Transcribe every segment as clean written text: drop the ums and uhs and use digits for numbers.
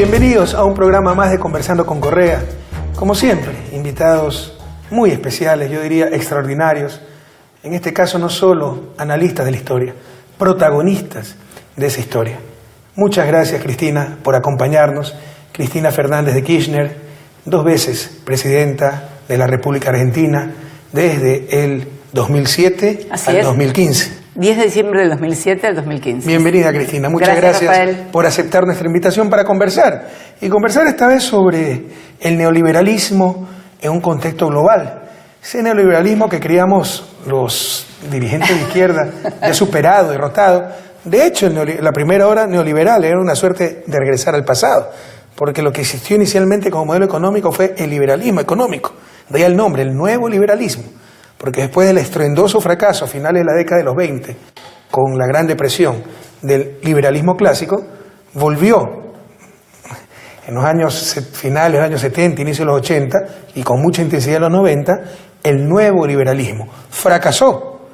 Bienvenidos a un programa más de Conversando con Correa. Como siempre, invitados muy especiales, yo diría extraordinarios. En este caso no solo analistas de la historia, protagonistas de esa historia. Muchas gracias, Cristina, por acompañarnos. Cristina Fernández de Kirchner, 2 veces presidenta de la República Argentina, desde el 2007 al 2015. 10 de diciembre del 2007 al 2015. Bienvenida, Cristina. Muchas gracias por aceptar nuestra invitación para conversar. Y conversar esta vez sobre el neoliberalismo en un contexto global. Ese neoliberalismo que creíamos los dirigentes de izquierda ya superado, derrotado. De hecho, la primera hora neoliberal era una suerte de regresar al pasado, porque lo que existió inicialmente como modelo económico fue el liberalismo económico. De ahí el nombre, el nuevo liberalismo. Porque después del estruendoso fracaso a finales de la década de los 20, con la Gran Depresión del liberalismo clásico, volvió en los años finales de los años 70, inicio de los 80, y con mucha intensidad en los 90, el nuevo liberalismo. Fracasó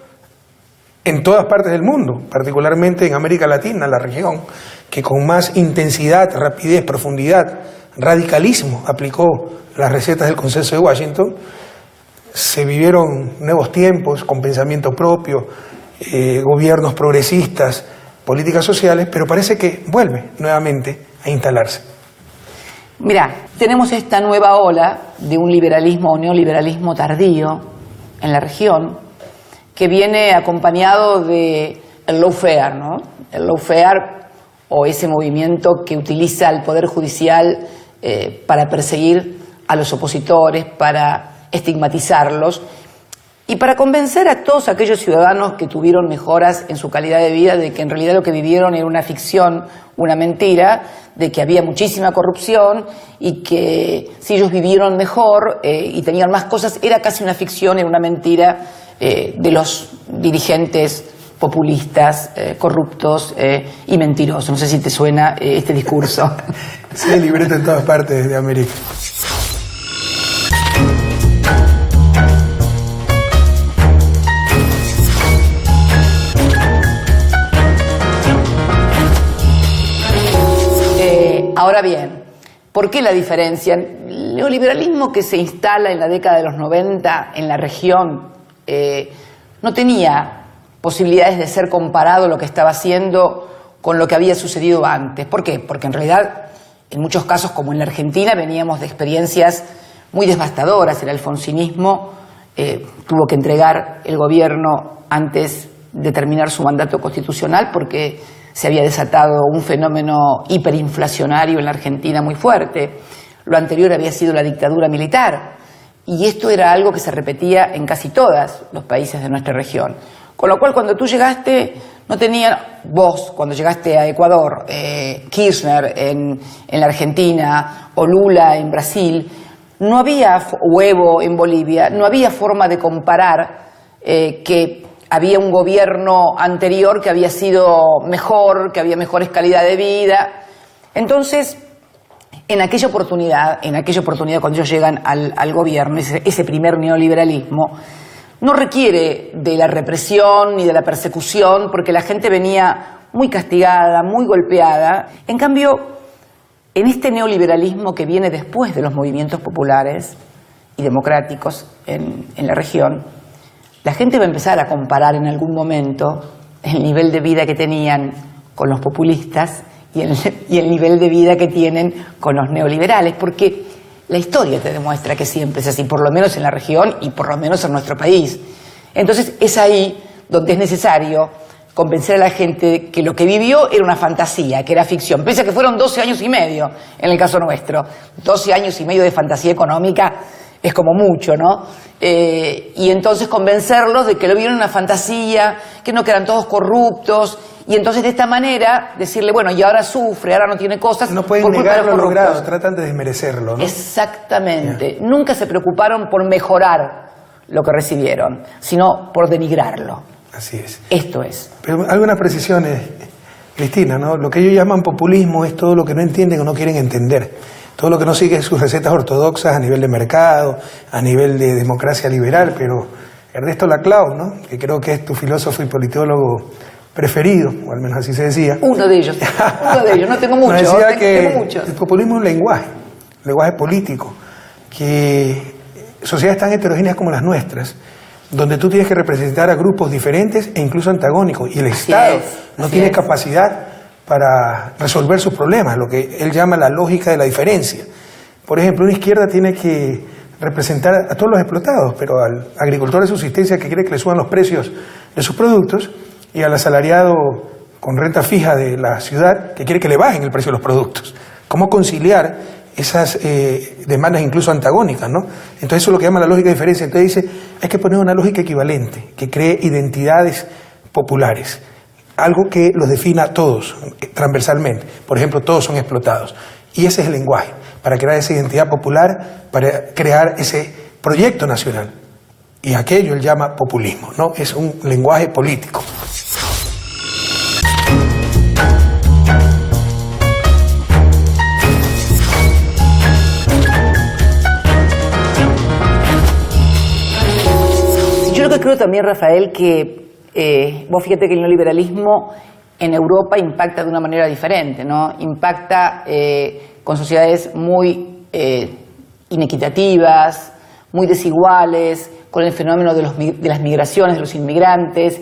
en todas partes del mundo, particularmente en América Latina, la región, que con más intensidad, rapidez, profundidad, radicalismo aplicó las recetas del Consenso de Washington. Se vivieron nuevos tiempos con pensamiento propio, gobiernos progresistas, políticas sociales, pero parece que vuelve nuevamente a instalarse. Mirá, tenemos esta nueva ola de un liberalismo o neoliberalismo tardío en la región que viene acompañado de el lawfare, ¿no? El lawfare, o ese movimiento que utiliza el Poder Judicial para perseguir a los opositores, para estigmatizarlos y para convencer a todos aquellos ciudadanos que tuvieron mejoras en su calidad de vida de que en realidad lo que vivieron era una ficción, una mentira, de que había muchísima corrupción y que si ellos vivieron mejor y tenían más cosas, era casi una ficción, era una mentira de los dirigentes populistas, corruptos y mentirosos. No sé si te suena este discurso. Sí, libreto en todas partes de América. Ahora bien, ¿por qué la diferencia? El neoliberalismo que se instala en la década de los 90 en la región no tenía posibilidades de ser comparado lo que estaba haciendo con lo que había sucedido antes. ¿Por qué? Porque en realidad, en muchos casos, como en la Argentina, veníamos de experiencias muy devastadoras. El alfonsinismo tuvo que entregar el gobierno antes de terminar su mandato constitucional porque se había desatado un fenómeno hiperinflacionario en la Argentina muy fuerte. Lo anterior había sido la dictadura militar. Y esto era algo que se repetía en casi todos los países de nuestra región. Con lo cual, cuando tú llegaste, no tenían, vos, cuando llegaste a Ecuador, Kirchner en la Argentina, o Lula en Brasil, no había, o Evo en Bolivia, no había forma de comparar que había un gobierno anterior que había sido mejor, que había mejores calidad de vida. Entonces, en aquella oportunidad cuando ellos llegan al gobierno, ese primer neoliberalismo, no requiere de la represión ni de la persecución, porque la gente venía muy castigada, muy golpeada. En cambio, en este neoliberalismo que viene después de los movimientos populares y democráticos en la región, la gente va a empezar a comparar en algún momento el nivel de vida que tenían con los populistas y el nivel de vida que tienen con los neoliberales, porque la historia te demuestra que siempre es así, por lo menos en la región y por lo menos en nuestro país. Entonces es ahí donde es necesario convencer a la gente que lo que vivió era una fantasía, que era ficción, pese a que fueron 12 años y medio en el caso nuestro. 12 años y medio de fantasía económica es como mucho, ¿no? Y entonces convencerlos de que lo vieron una fantasía, que no, que eran todos corruptos, y entonces de esta manera decirle, bueno, y ahora sufre, ahora no tiene cosas. No pueden negar lo logrado, tratan de desmerecerlo, ¿no? Exactamente. Yeah. Nunca se preocuparon por mejorar lo que recibieron, sino por denigrarlo. Así es. Esto es. Pero algunas precisiones, Cristina, ¿no? Lo que ellos llaman populismo es todo lo que no entienden o no quieren entender. Todo lo que no sigue sus recetas ortodoxas a nivel de mercado, a nivel de democracia liberal, pero Ernesto Laclau, ¿no? Que creo que es tu filósofo y politólogo preferido, o al menos así se decía. Uno de ellos, no tengo muchos, nos decía que tengo muchos. El populismo es un lenguaje político, que sociedades tan heterogéneas como las nuestras, donde tú tienes que representar a grupos diferentes e incluso antagónicos, y el Estado no tiene capacidad para resolver sus problemas, lo que él llama la lógica de la diferencia. Por ejemplo, una izquierda tiene que representar a todos los explotados, pero al agricultor de subsistencia que quiere que le suban los precios de sus productos, y al asalariado con renta fija de la ciudad que quiere que le bajen el precio de los productos. ¿Cómo conciliar esas demandas incluso antagónicas, ¿no? Entonces eso es lo que llama la lógica de diferencia. Entonces dice, hay que poner una lógica equivalente, que cree identidades populares, algo que los defina a todos, transversalmente. Por ejemplo, todos son explotados. Y ese es el lenguaje, para crear esa identidad popular, para crear ese proyecto nacional. Y aquello él llama populismo, ¿no? Es un lenguaje político. Yo lo que creo también, Rafael, que vos fíjate que el neoliberalismo en Europa impacta de una manera diferente, ¿no? Impacta con sociedades muy inequitativas, muy desiguales, con el fenómeno de las migraciones, de los inmigrantes,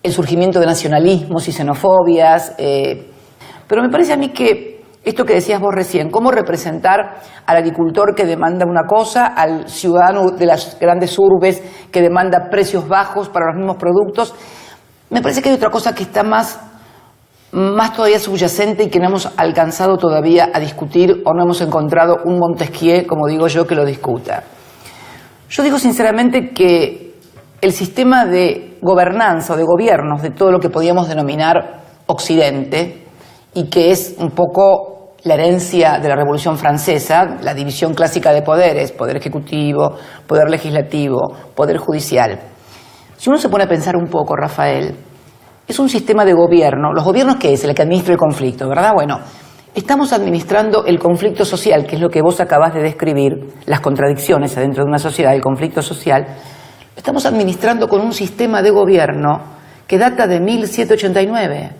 el surgimiento de nacionalismos y xenofobias. Pero me parece a mí que esto que decías vos recién, cómo representar al agricultor que demanda una cosa, al ciudadano de las grandes urbes que demanda precios bajos para los mismos productos, me parece que hay otra cosa que está más todavía subyacente y que no hemos alcanzado todavía a discutir, o no hemos encontrado un Montesquieu, como digo yo, que lo discuta. Yo digo sinceramente que el sistema de gobernanza o de gobiernos de todo lo que podíamos denominar Occidente, y que es un poco la herencia de la Revolución Francesa, la división clásica de poderes, poder ejecutivo, poder legislativo, poder judicial. Si uno se pone a pensar un poco, Rafael, es un sistema de gobierno. ¿Los gobiernos qué es? El que administra el conflicto, ¿verdad? Bueno, estamos administrando el conflicto social, que es lo que vos acabás de describir, las contradicciones adentro de una sociedad, el conflicto social. Lo estamos administrando con un sistema de gobierno que data de 1789.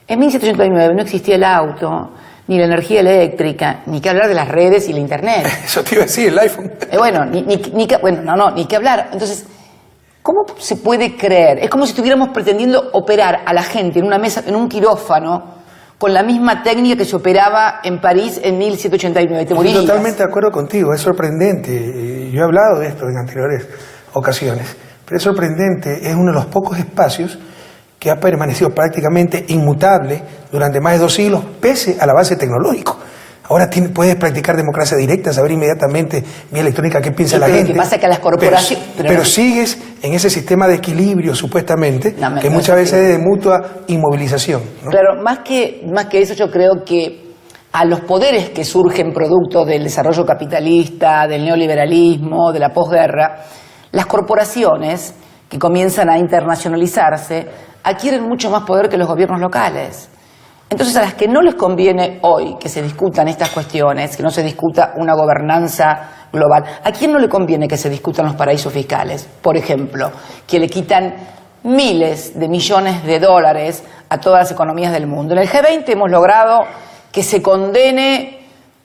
En 1789 no existía el auto, ni la energía eléctrica, ni que hablar de las redes y la internet. Eso te iba a decir, el iPhone. Bueno, ni que hablar. Entonces, ¿cómo se puede creer? Es como si estuviéramos pretendiendo operar a la gente en una mesa, en un quirófano, con la misma técnica que se operaba en París en 1789. Te morirías. Estoy totalmente de acuerdo contigo, es sorprendente. Yo he hablado de esto en anteriores ocasiones, pero es sorprendente, es uno de los pocos espacios que ha permanecido prácticamente inmutable durante más de 2 siglos, pese al avance tecnológico. Ahora puedes practicar democracia directa, saber inmediatamente vía electrónica qué piensa la gente. Lo que pasa es que las corporaciones... Pero sigues en ese sistema de equilibrio, supuestamente, que muchas veces es de mutua inmovilización, ¿no? Claro, más que eso, yo creo que a los poderes que surgen producto del desarrollo capitalista, del neoliberalismo, de la posguerra, las corporaciones que comienzan a internacionalizarse adquieren mucho más poder que los gobiernos locales. Entonces, a las que no les conviene hoy que se discutan estas cuestiones, que no se discuta una gobernanza global, ¿a quién no le conviene que se discutan los paraísos fiscales? Por ejemplo, que le quitan miles de millones de dólares a todas las economías del mundo. En el G20 hemos logrado que se condene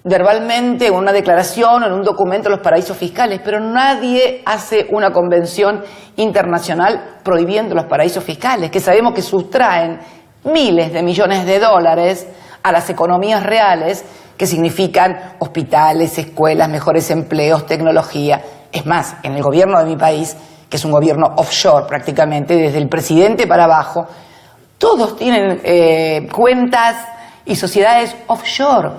verbalmente en una declaración o en un documento los paraísos fiscales, pero nadie hace una convención internacional prohibiendo los paraísos fiscales, que sabemos que sustraen miles de millones de dólares a las economías reales, que significan hospitales, escuelas, mejores empleos, tecnología. Es más, en el gobierno de mi país, que es un gobierno offshore prácticamente, desde el presidente para abajo, todos tienen cuentas y sociedades offshore.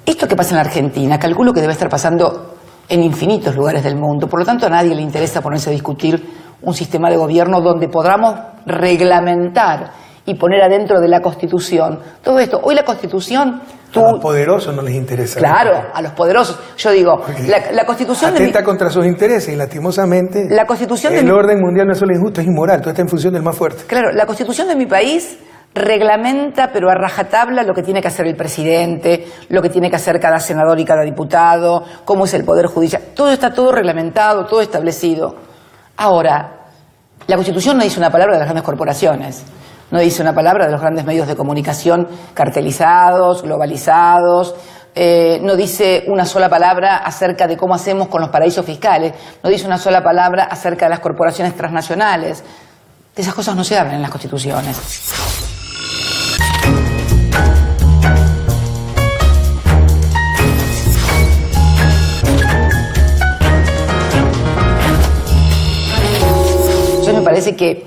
Esto que pasa en la Argentina, calculo que debe estar pasando en infinitos lugares del mundo. Por lo tanto, a nadie le interesa ponerse a discutir un sistema de gobierno donde podamos reglamentar y poner adentro de la Constitución todo esto. Hoy la Constitución... A los poderosos no les interesa. Claro, a los poderosos. Yo digo, la Constitución... Atenta contra sus intereses y lastimosamente la Constitución el orden mundial no es solo injusto, es inmoral. Todo está en función del más fuerte. Claro, la Constitución de mi país reglamenta, pero a rajatabla, lo que tiene que hacer el presidente, lo que tiene que hacer cada senador y cada diputado, cómo es el Poder Judicial. Todo está todo reglamentado, todo establecido. Ahora, la Constitución no dice una palabra de las grandes corporaciones. No dice una palabra de los grandes medios de comunicación cartelizados, globalizados. No dice una sola palabra acerca de cómo hacemos con los paraísos fiscales. No dice una sola palabra acerca de las corporaciones transnacionales. De esas cosas no se hablan en las constituciones. Entonces me parece que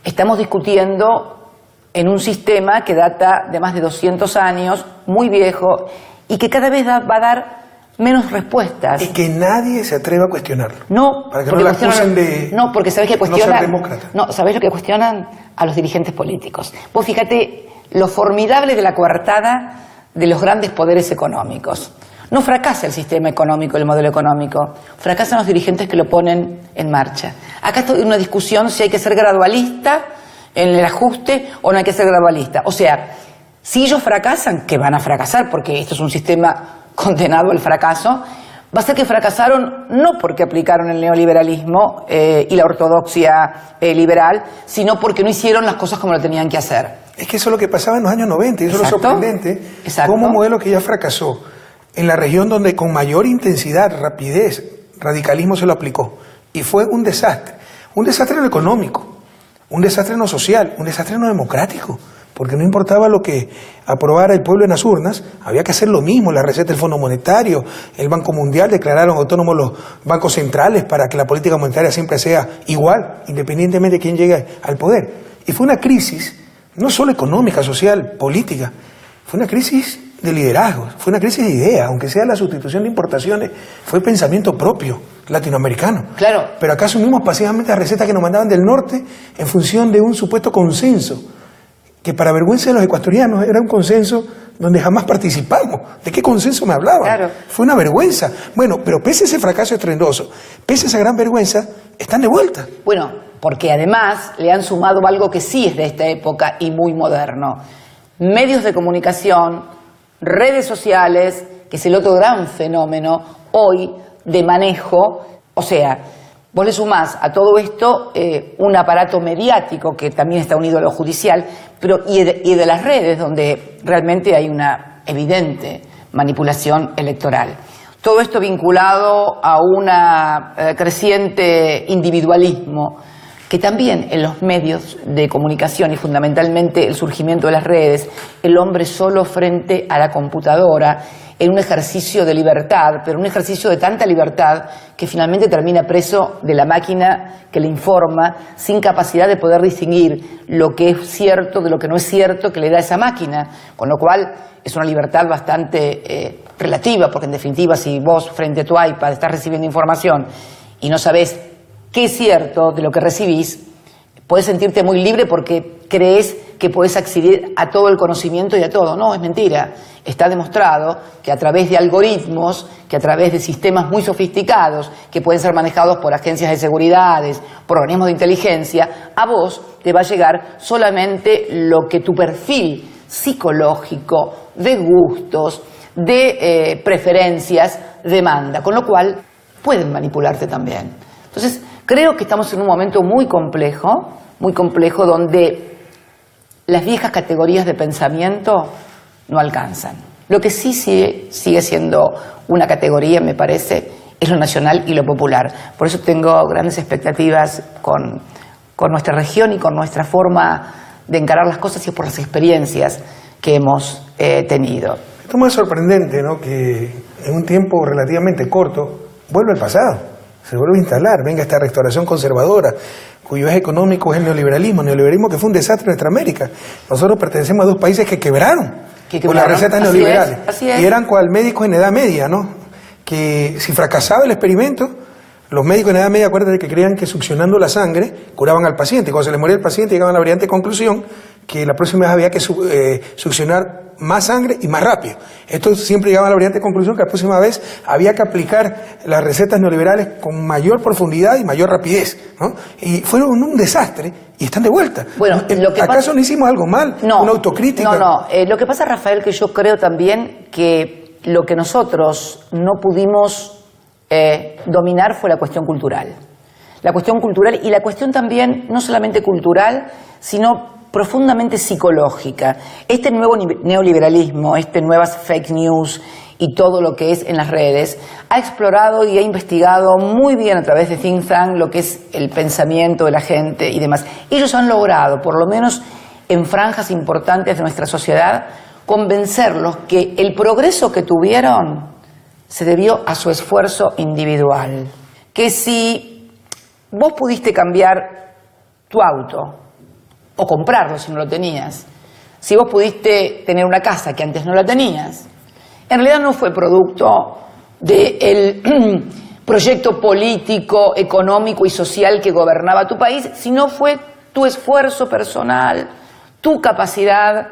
estamos discutiendo en un sistema que data de más de 200 años, muy viejo, y que cada vez va a dar menos respuestas. Y que nadie se atreva a cuestionarlo. No, para que no la acusen de no, porque ¿sabés qué cuestionan? No ser demócrata. No, ¿sabés lo que cuestionan? A los dirigentes políticos. Vos fíjate lo formidable de la coartada de los grandes poderes económicos. No fracasa el sistema económico, el modelo económico. Fracasan los dirigentes que lo ponen en marcha. Acá estoy en una discusión si hay que ser gradualista en el ajuste o no hay que ser gradualista. O sea, si ellos fracasan, que van a fracasar porque esto es un sistema condenado al fracaso, va a ser que fracasaron no porque aplicaron el neoliberalismo y la ortodoxia liberal, sino porque no hicieron las cosas como lo tenían que hacer. Es que eso es lo que pasaba en los años 90, y eso es lo sorprendente, como un modelo que ya fracasó en la región donde con mayor intensidad, rapidez, radicalismo se lo aplicó. Y fue un desastre en lo económico, un desastre en lo social, un desastre en lo democrático. Porque no importaba lo que aprobara el pueblo en las urnas, había que hacer lo mismo. La receta del Fondo Monetario, el Banco Mundial declararon autónomos los bancos centrales para que la política monetaria siempre sea igual, independientemente de quién llegue al poder. Y fue una crisis, no solo económica, social, política, fue una crisis de liderazgo, fue una crisis de ideas, aunque sea la sustitución de importaciones, fue pensamiento propio latinoamericano. Claro. Pero acá asumimos pasivamente las recetas que nos mandaban del norte en función de un supuesto consenso, que para vergüenza de los ecuatorianos era un consenso donde jamás participamos. ¿De qué consenso me hablaban? Claro. Fue una vergüenza. Bueno, pero pese a ese fracaso estruendoso, pese a esa gran vergüenza, están de vuelta. Bueno, porque además le han sumado algo que sí es de esta época y muy moderno. Medios de comunicación, redes sociales, que es el otro gran fenómeno hoy de manejo. O sea, vos le sumás a todo esto un aparato mediático que también está unido a lo judicial, pero y de las redes, donde realmente hay una evidente manipulación electoral. Todo esto vinculado a un creciente individualismo, que también en los medios de comunicación y fundamentalmente el surgimiento de las redes, el hombre solo frente a la computadora, en un ejercicio de libertad, pero un ejercicio de tanta libertad que finalmente termina preso de la máquina que le informa, sin capacidad de poder distinguir lo que es cierto de lo que no es cierto que le da esa máquina, con lo cual es una libertad bastante relativa, porque en definitiva si vos frente a tu iPad estás recibiendo información y no sabés qué es cierto de lo que recibís, podés sentirte muy libre porque crees que podés acceder a todo el conocimiento y a todo. No, es mentira. Está demostrado que a través de algoritmos, que a través de sistemas muy sofisticados, que pueden ser manejados por agencias de seguridad, por organismos de inteligencia, a vos te va a llegar solamente lo que tu perfil psicológico, de gustos, de preferencias demanda, con lo cual pueden manipularte también. Entonces, creo que estamos en un momento muy complejo donde las viejas categorías de pensamiento no alcanzan. Lo que sí sigue siendo una categoría, me parece, es lo nacional y lo popular. Por eso tengo grandes expectativas con nuestra región y con nuestra forma de encarar las cosas y por las experiencias que hemos tenido. Esto es muy sorprendente, ¿no? Que en un tiempo relativamente corto vuelve al pasado. Se vuelve a instalar, venga esta restauración conservadora, cuyo eje económico es el neoliberalismo que fue un desastre en nuestra América. Nosotros pertenecemos a dos países que quebraron por las recetas neoliberales. Así es. Y eran cual médicos en edad media, ¿no? Que si fracasaba el experimento, los médicos en edad media, acuérdate que creían que succionando la sangre curaban al paciente. Y cuando se les moría el paciente llegaban a la brillante conclusión que la próxima vez había que succionar más sangre y más rápido. Esto siempre llegaba a la brillante conclusión que la próxima vez había que aplicar las recetas neoliberales con mayor profundidad y mayor rapidez, ¿no? Y fueron un desastre y están de vuelta. Bueno, ¿acaso no hicimos algo mal? No, ¿una autocrítica? No. Lo que pasa, Rafael, que yo creo también que lo que nosotros no pudimos dominar fue la cuestión cultural. La cuestión cultural y la cuestión también, no solamente cultural, sino profundamente psicológica. Este nuevo neoliberalismo, nuevas fake news y todo lo que es en las redes, ha explorado y ha investigado muy bien a través de think tank lo que es el pensamiento de la gente y demás. Ellos han logrado, por lo menos en franjas importantes de nuestra sociedad, convencerlos que el progreso que tuvieron se debió a su esfuerzo individual. Que si vos pudiste cambiar tu auto, o comprarlo si no lo tenías, si vos pudiste tener una casa que antes no la tenías, en realidad no fue producto del proyecto político, económico y social que gobernaba tu país, sino fue tu esfuerzo personal, tu capacidad,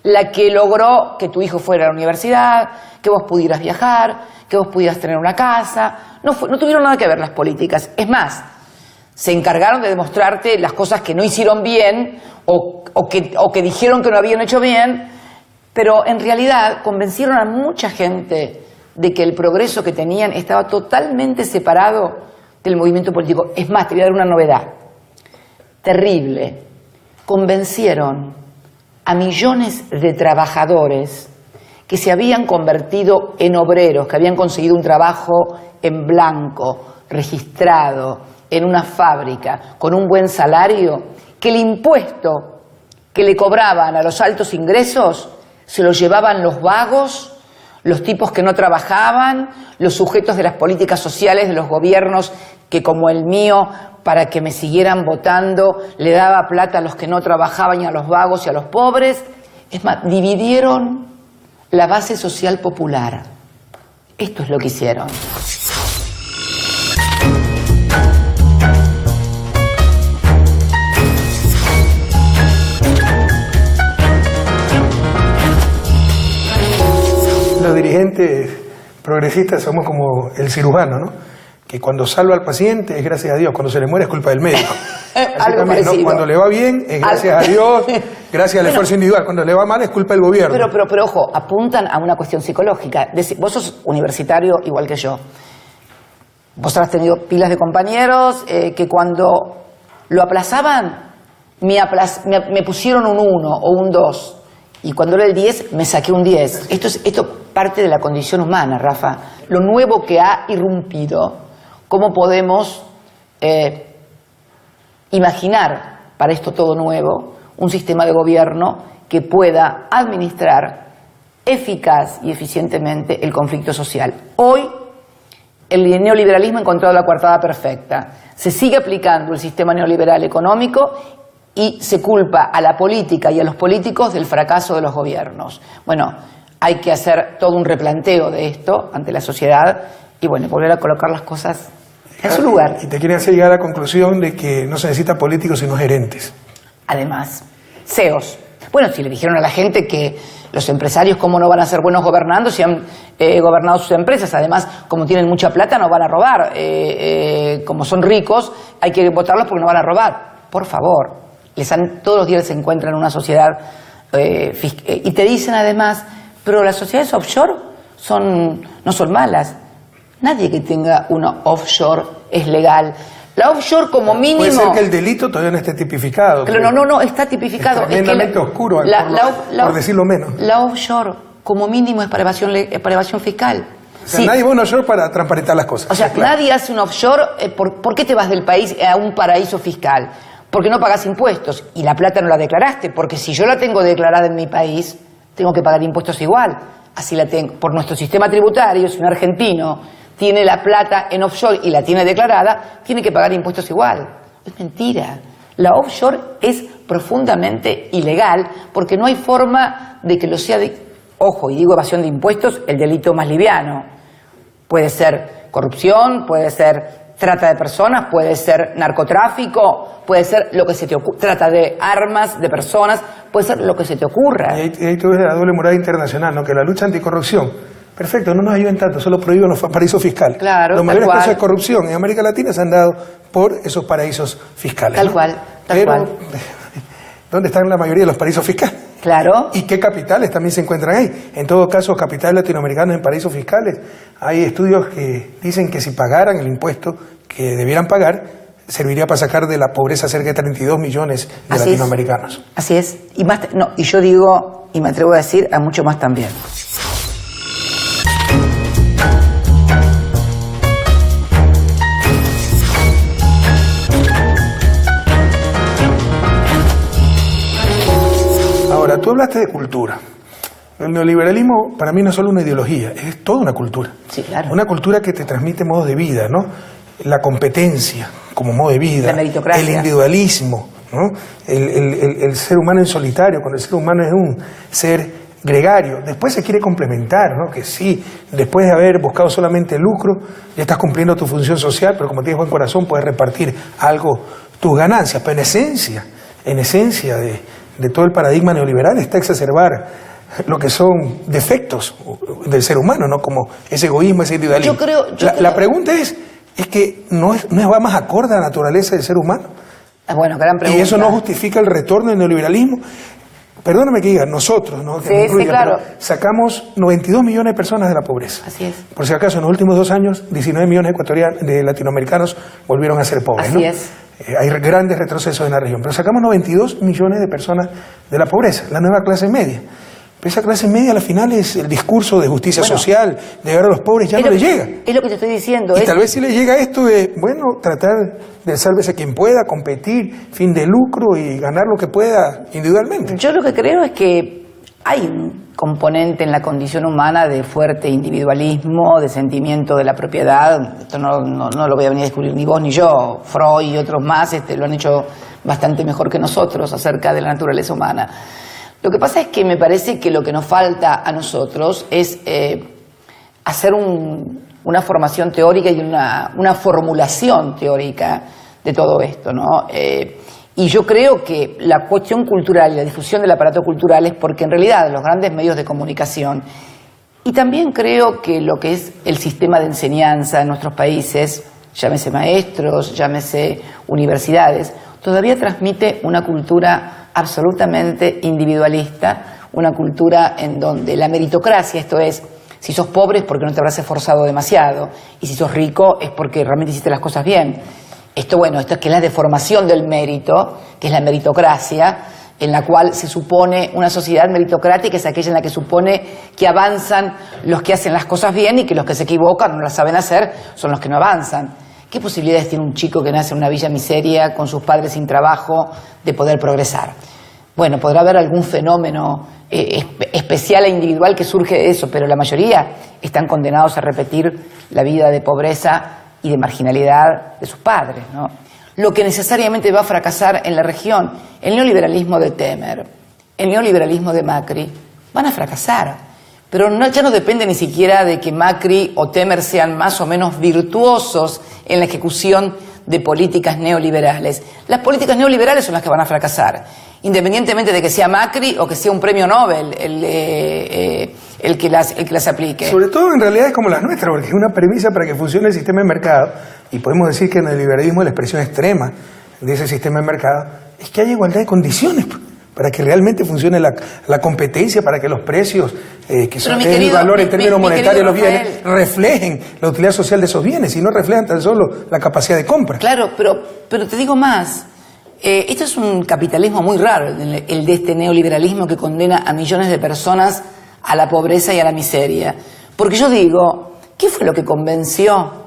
la que logró que tu hijo fuera a la universidad, que vos pudieras viajar, que vos pudieras tener una casa. No tuvieron nada que ver las políticas. Es más, se encargaron de demostrarte las cosas que no hicieron bien o que dijeron que no habían hecho bien, pero en realidad convencieron a mucha gente de que el progreso que tenían estaba totalmente separado del movimiento político. Es más, te voy a dar una novedad terrible. Convencieron a millones de trabajadores que se habían convertido en obreros, que habían conseguido un trabajo en blanco, registrado, en una fábrica, con un buen salario, que el impuesto que le cobraban a los altos ingresos se lo llevaban los vagos, los tipos que no trabajaban, los sujetos de las políticas sociales de los gobiernos que, como el mío, para que me siguieran votando, le daba plata a los que no trabajaban y a los vagos y a los pobres. Es más, dividieron la base social popular. Esto es lo que hicieron. Los dirigentes progresistas somos como el cirujano, ¿no? Que cuando salva al paciente es gracias a Dios, cuando se le muere es culpa del médico. Así también, ¿no? Cuando le va bien es gracias a Dios, gracias al esfuerzo individual. Cuando le va mal es culpa del gobierno. Pero ojo, apuntan a una cuestión psicológica. Vos sos universitario igual que yo. Vos habrás tenido pilas de compañeros que cuando lo aplazaban me pusieron un 1 o un 2. Y cuando era el 10, me saqué un 10. Esto parte de la condición humana, Rafa. Lo nuevo que ha irrumpido, ¿cómo podemos imaginar para esto todo nuevo un sistema de gobierno que pueda administrar eficaz y eficientemente el conflicto social? Hoy, el neoliberalismo ha encontrado la coartada perfecta. Se sigue aplicando el sistema neoliberal económico y se culpa a la política y a los políticos del fracaso de los gobiernos. Bueno, hay que hacer todo un replanteo de esto ante la sociedad y bueno, volver a colocar las cosas en su lugar. Y te quieren hacer llegar a la conclusión de que no se necesita políticos sino gerentes. Además, CEOs. Bueno, si le dijeron a la gente que los empresarios cómo no van a ser buenos gobernando si han gobernado sus empresas, además como tienen mucha plata no van a robar, como son ricos hay que votarlos porque no van a robar. Por favor. Todos los días se encuentran en una sociedad y te dicen además, pero las sociedades offshore no son malas. Nadie que tenga una offshore es legal. La offshore como mínimo... Puede ser que el delito todavía no esté tipificado. Pero no, está tipificado. Es tremendamente oscuro, por decirlo menos. La offshore como mínimo es para evasión fiscal. O sea, nadie va a un offshore para transparentar las cosas. O sea, claro. Nadie hace un offshore. ¿Por qué te vas del país a un paraíso fiscal? Porque no pagas impuestos y la plata no la declaraste, porque si yo la tengo declarada en mi país, tengo que pagar impuestos igual. Así la tengo. Por nuestro sistema tributario, si un argentino tiene la plata en offshore y la tiene declarada, tiene que pagar impuestos igual. Es mentira. La offshore es profundamente ilegal porque no hay forma de que lo sea ojo, y digo evasión de impuestos, el delito más liviano. Puede ser corrupción, puede ser trata de personas, puede ser narcotráfico, puede ser lo que se te ocurra, trata de armas, de personas, puede ser lo que se te ocurra. Y ahí tú ves la doble moral internacional, ¿no? Que la lucha anticorrupción, perfecto, no nos ayuden tanto, solo prohíben los paraísos fiscales. Claro, los mayores casos de corrupción en América Latina se han dado por esos paraísos fiscales. Tal cual. ¿Dónde están la mayoría de los paraísos fiscales? Claro. ¿Y qué capitales también se encuentran ahí? En todo caso, capitales latinoamericanos en paraísos fiscales. Hay estudios que dicen que si pagaran el impuesto que debieran pagar, serviría para sacar de la pobreza cerca de 32 millones de latinoamericanos. Así es. Y más, no, y yo digo, y me atrevo a decir, a mucho más también. Ahora, tú hablaste de cultura. El neoliberalismo para mí no es solo una ideología, es toda una cultura. Sí, claro. Una cultura que te transmite modos de vida, ¿no? La competencia como modo de vida, la meritocracia, el individualismo, ¿no? El ser humano en solitario, cuando el ser humano es un ser gregario. Después se quiere complementar, ¿no? Que sí, después de haber buscado solamente lucro, ya estás cumpliendo tu función social, pero como tienes buen corazón puedes repartir algo, tus ganancias. Pero en esencia de todo el paradigma neoliberal está exacerbar lo que son defectos del ser humano, ¿no? Como ese egoísmo, ese individualismo. La pregunta es que no va más acorde a la naturaleza del ser humano. Bueno, gran pregunta. Y eso no justifica el retorno del neoliberalismo. Perdóname que diga, nosotros, ¿no? Que sí, claro. Sacamos 92 millones de personas de la pobreza. Así es. Por si acaso, en los últimos 2 años, 19 millones de latinoamericanos volvieron a ser pobres. Así ¿no? es. Hay grandes retrocesos en la región. Pero sacamos 92 millones de personas de la pobreza, la nueva clase media. Pero esa clase media al final es el discurso de justicia social, de llegar a los pobres, ya no le llega. Es lo que te estoy diciendo. Y tal vez si le llega esto de, bueno, tratar de sálvese quien pueda, competir, fin de lucro y ganar lo que pueda individualmente. Yo lo que creo es que hay un componente en la condición humana de fuerte individualismo, de sentimiento de la propiedad. Esto no lo voy a venir a descubrir ni vos ni yo. Freud y otros más lo han hecho bastante mejor que nosotros acerca de la naturaleza humana. Lo que pasa es que me parece que lo que nos falta a nosotros es hacer una formación teórica y una formulación teórica de todo esto, ¿no? Y yo creo que la cuestión cultural y la difusión del aparato cultural es porque en realidad los grandes medios de comunicación, y también creo que lo que es el sistema de enseñanza en nuestros países, llámese maestros, llámese universidades, todavía transmite una cultura absolutamente individualista, una cultura en donde la meritocracia, esto es, si sos pobre es porque no te habrás esforzado demasiado, y si sos rico es porque realmente hiciste las cosas bien. Esto es que es la deformación del mérito, que es la meritocracia, en la cual se supone una sociedad meritocrática, es aquella en la que supone que avanzan los que hacen las cosas bien y que los que se equivocan, no las saben hacer, son los que no avanzan. ¿Qué posibilidades tiene un chico que nace en una villa miseria, con sus padres sin trabajo, de poder progresar? Bueno, podrá haber algún fenómeno especial e individual que surge de eso, pero la mayoría están condenados a repetir la vida de pobreza y de marginalidad de sus padres, ¿no? Lo que necesariamente va a fracasar en la región, el neoliberalismo de Temer, el neoliberalismo de Macri, van a fracasar. Pero ya no depende ni siquiera de que Macri o Temer sean más o menos virtuosos en la ejecución de políticas neoliberales. Las políticas neoliberales son las que van a fracasar, independientemente de que sea Macri o que sea un premio Nobel el que las aplique. Sobre todo en realidades como las nuestras, porque es una premisa para que funcione el sistema de mercado, y podemos decir que en el liberalismo la expresión extrema de ese sistema de mercado es que haya igualdad de condiciones para que realmente funcione la competencia, para que los precios, que son el valor en términos monetarios de los bienes, reflejen la utilidad social de esos bienes y no reflejan tan solo la capacidad de compra. Claro, pero te digo más. Esto es un capitalismo muy raro, el de este neoliberalismo que condena a millones de personas a la pobreza y a la miseria. Porque yo digo, ¿qué fue lo que convenció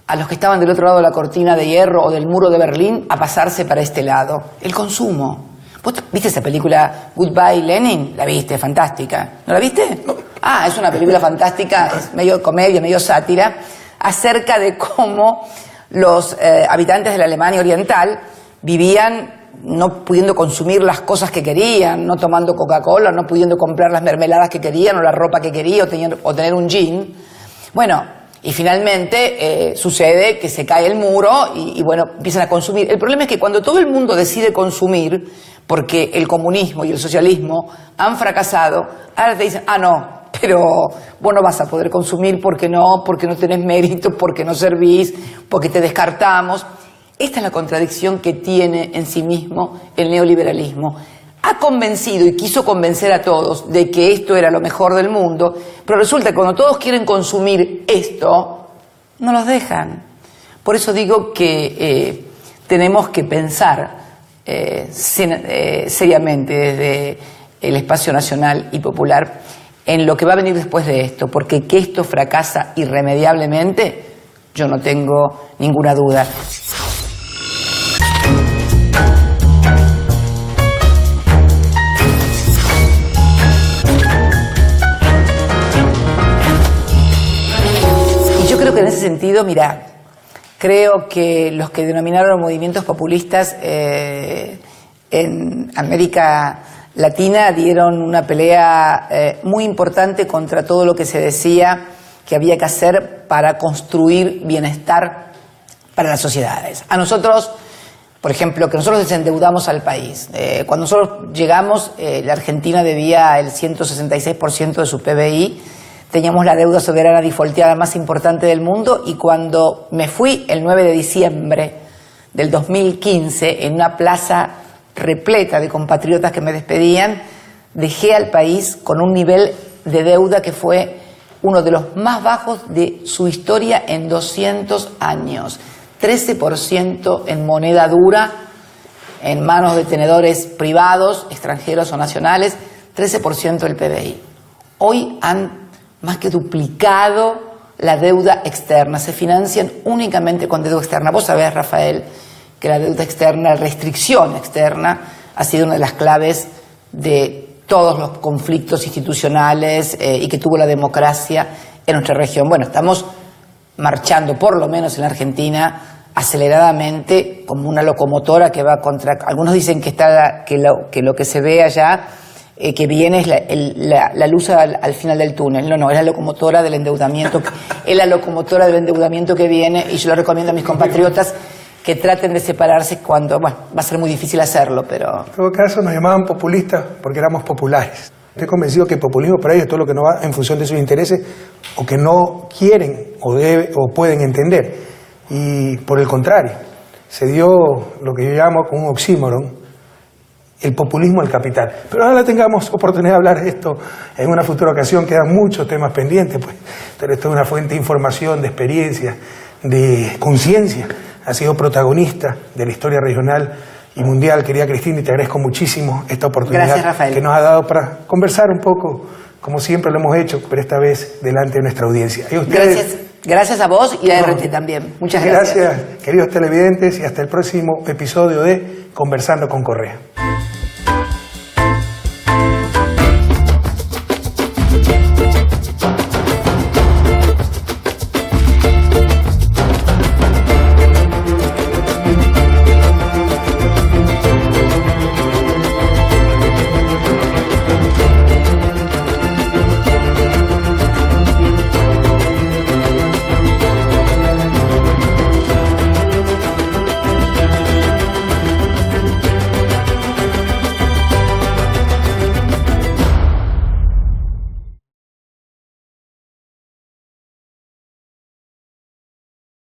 a los que estaban del otro lado de la cortina de hierro o del muro de Berlín a pasarse para este lado? El consumo. ¿Vos viste esa película Goodbye Lenin? La viste, fantástica. ¿No la viste? No. Ah, es una película fantástica, es medio comedia, medio sátira, acerca de cómo los habitantes de la Alemania Oriental vivían no pudiendo consumir las cosas que querían, no tomando Coca-Cola, no pudiendo comprar las mermeladas que querían o la ropa que querían o tener un jean. Bueno, y finalmente sucede que se cae el muro y bueno, empiezan a consumir. El problema es que cuando todo el mundo decide consumir, porque el comunismo y el socialismo han fracasado, ahora te dicen, no, pero vos no vas a poder consumir porque no tenés mérito, porque no servís, porque te descartamos. Esta es la contradicción que tiene en sí mismo el neoliberalismo. Ha convencido y quiso convencer a todos de que esto era lo mejor del mundo, pero resulta que cuando todos quieren consumir esto, no los dejan. Por eso digo que tenemos que pensar seriamente desde el espacio nacional y popular en lo que va a venir después de esto, porque que esto fracasa irremediablemente, yo no tengo ninguna duda. Y yo creo que en ese sentido, mira, creo que los que denominaron movimientos populistas en América Latina dieron una pelea muy importante contra todo lo que se decía que había que hacer para construir bienestar para las sociedades. A nosotros, por ejemplo, que nosotros desendeudamos al país. Cuando nosotros llegamos, la Argentina debía el 166% de su PBI, teníamos la deuda soberana defaulteada más importante del mundo, y cuando me fui el 9 de diciembre del 2015, en una plaza repleta de compatriotas que me despedían, dejé al país con un nivel de deuda que fue uno de los más bajos de su historia en 200 años. 13% en moneda dura, en manos de tenedores privados, extranjeros o nacionales, 13% del PBI. Hoy han más que duplicado la deuda externa, se financian únicamente con deuda externa. Vos sabés, Rafael, que la deuda externa, la restricción externa, ha sido una de las claves de todos los conflictos institucionales y que tuvo la democracia en nuestra región. Bueno, estamos marchando, por lo menos en la Argentina, aceleradamente, como una locomotora que va contra... Algunos dicen que lo que se ve allá, que viene es la luz al final del túnel. No, es la locomotora del endeudamiento, es la locomotora del endeudamiento que viene, y yo lo recomiendo a mis compatriotas que traten de separarse cuando, bueno, va a ser muy difícil hacerlo, pero... En todo caso nos llamaban populistas porque éramos populares. Estoy convencido que el populismo para ellos es todo lo que no va en función de sus intereses o que no quieren o pueden entender. Y por el contrario, se dio lo que yo llamo con un oxímoron, el populismo al capital. Pero ojalá tengamos oportunidad de hablar de esto en una futura ocasión, quedan muchos temas pendientes, pues. Pero esto es una fuente de información, de experiencia, de conciencia. Ha sido protagonista de la historia regional y mundial, querida Cristina, y te agradezco muchísimo esta oportunidad que nos ha dado para conversar un poco, como siempre lo hemos hecho, pero esta vez delante de nuestra audiencia. Y ustedes, gracias a vos y a RT también. Muchas gracias. Gracias, queridos televidentes, y hasta el próximo episodio de Conversando con Correa.